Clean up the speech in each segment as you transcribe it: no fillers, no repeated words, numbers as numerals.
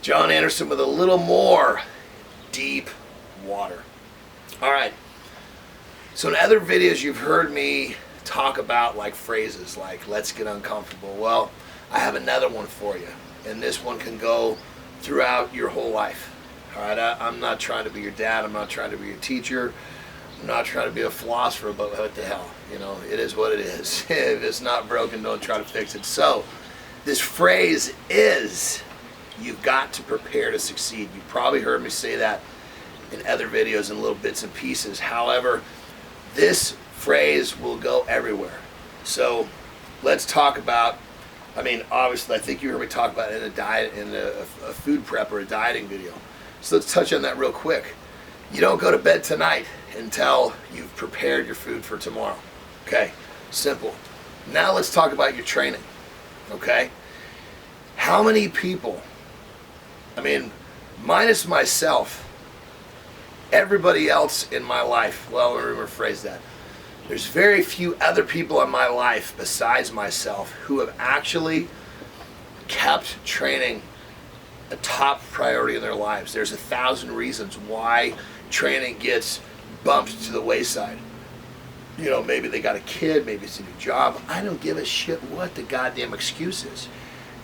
John Andersen with a little more deep water. All right. So in other videos you've heard me talk about like phrases like let's get uncomfortable. Well, I have another one for you, and this one can go throughout your whole life. All right, I'm not trying to be your dad, I'm not trying to be your teacher, I'm not trying to be a philosopher, but what the hell, you know, it is what it is. If it's not broken, don't try to fix it. So this phrase is, you've got to prepare to succeed. You probably heard me say that in other videos in little bits and pieces. However, this phrase will go everywhere. So let's talk about, I mean, obviously I think you heard me talk about it in a diet, in a food prep or a dieting video. So let's touch on that real quick. You don't go to bed tonight until you've prepared your food for tomorrow. Okay, simple. Now let's talk about your training. Okay, how many people, I mean, minus myself, everybody else in my life, well, let me rephrase that. There's very few other people in my life besides myself who have actually kept training a top priority in their lives. There's 1,000 reasons why training gets bumped to the wayside. You know, maybe they got a kid, maybe it's a new job. I don't give a shit what the goddamn excuse is.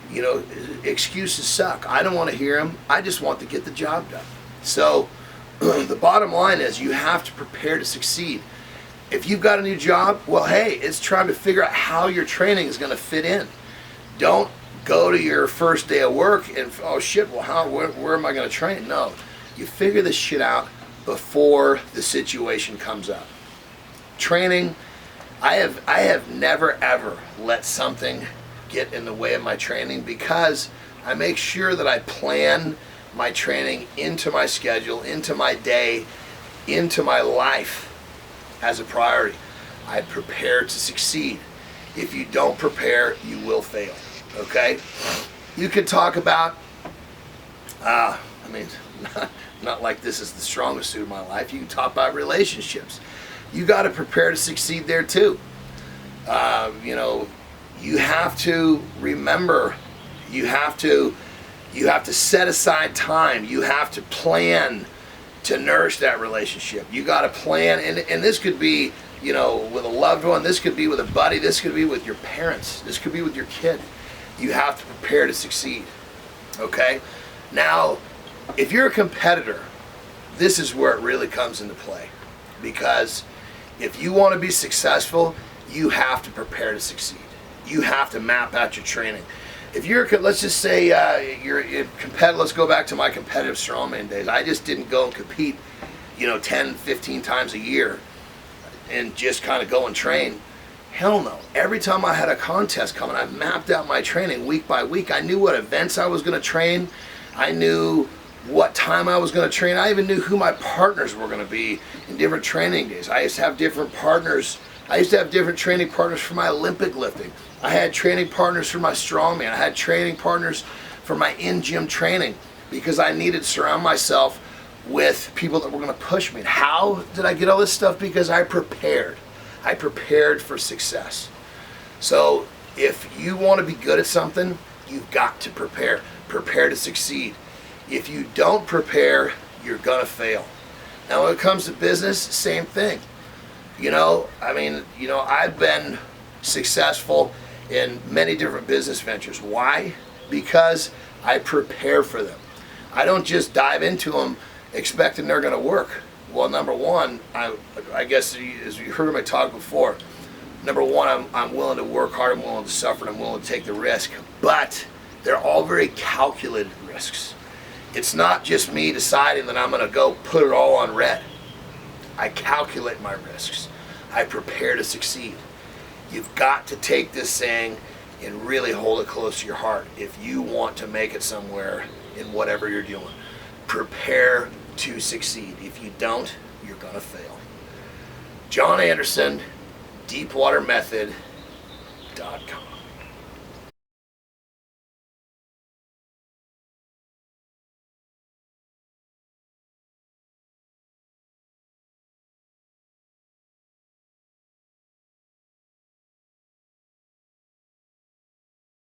You know, excuses suck. I don't want to hear them. I just want to get the job done. So the bottom line is you have to prepare to succeed. If you've got a new job, well, hey, it's trying to figure out how your training is going to fit in. Don't go to your first day of work and, oh shit, well, where am I going to train? No, you figure this shit out before the situation comes up. Training, I have never ever let something get in the way of my training, because I make sure that I plan my training into my schedule, into my day, into my life as a priority. I prepare to succeed. If you don't prepare, you will fail. Okay? You can talk about, I mean, not like this is the strongest suit of my life. You can talk about relationships. You got to prepare to succeed there too. You know, you have to remember, you have to set aside time. You have to plan to nourish that relationship. You got to plan, and this could be, you know, with a loved one, this could be with a buddy, this could be with your parents, this could be with your kid. You have to prepare to succeed. Okay? Now, if you're a competitor, this is where it really comes into play. Because if you want to be successful, you have to prepare to succeed. You have to map out your training. If you're, let's just say you're competitive, let's go back to my competitive strongman days. I just didn't go and compete, you know, 10, 15 times a year and just kind of go and train. Hell no. Every time I had a contest coming, I mapped out my training week by week. I knew what events I was going to train. I knew what time I was going to train. I even knew who my partners were going to be in different training days. I used to have different partners. I used to have different training partners for my Olympic lifting. I had training partners for my strongman. I had training partners for my in-gym training, because I needed to surround myself with people that were going to push me. And how did I get all this stuff? Because I prepared. I prepared for success. So if you want to be good at something, you've got to prepare. Prepare to succeed. If you don't prepare, you're going to fail. Now when it comes to business, same thing. You know, I mean, you know, I've been successful in many different business ventures. Why? Because I prepare for them. I don't just dive into them expecting they're going to work. Well, number one, I guess as you heard me talk before, number one, I'm willing to work hard, I'm willing to suffer, and I'm willing to take the risk. But they're all very calculated risks. It's not just me deciding that I'm going to go put it all on red. I calculate my risks. I prepare to succeed. You've got to take this saying and really hold it close to your heart if you want to make it somewhere in whatever you're doing. Prepare to succeed. If you don't, you're going to fail. John Andersen, deepwatermethod.com.